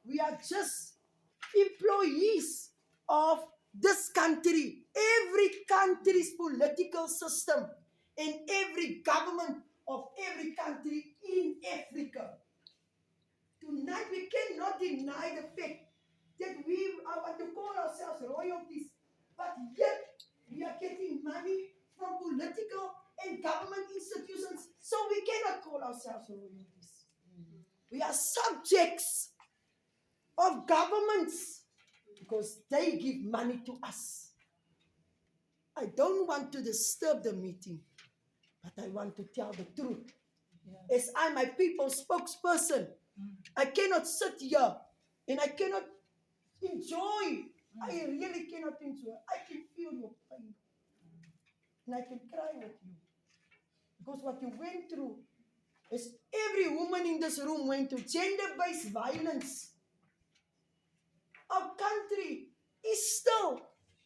We are just employees of this country. Every country's political system and every government of every country in Africa. Tonight we cannot deny the fact that we want to call ourselves royalties, but yet we are getting money from political and government institutions, so we cannot call ourselves royalties. We are subjects of governments because they give money to us. I don't want to disturb the meeting, but I want to tell the truth. As I'm my people's spokesperson, I cannot sit here and I cannot enjoy. I really cannot enjoy. I can feel your pain. And I can cry with you. Because what you went through is every woman in this room went through gender-based violence. Our country is still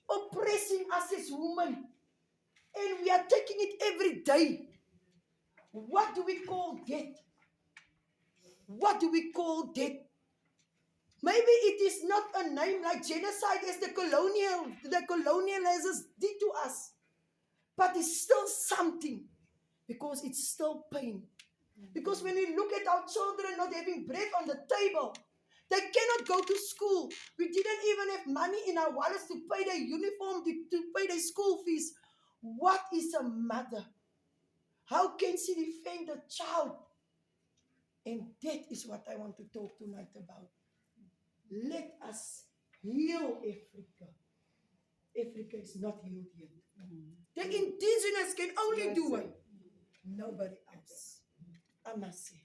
oppressing us as women. And we are taking it every day. What do we call death? What do we call death? Maybe it is not a name like genocide as the colonialists did to us. But it's still something. Because it's still pain. Because when we look at our children not having bread on the table, they cannot go to school. We didn't even have money in our wallets to pay their uniform, to pay their school fees. What is a mother? How can she defend a child? And that is what I want to talk tonight about. Let us heal Africa. Africa is not healed yet. The indigenous can only do it. Nobody else. I must say.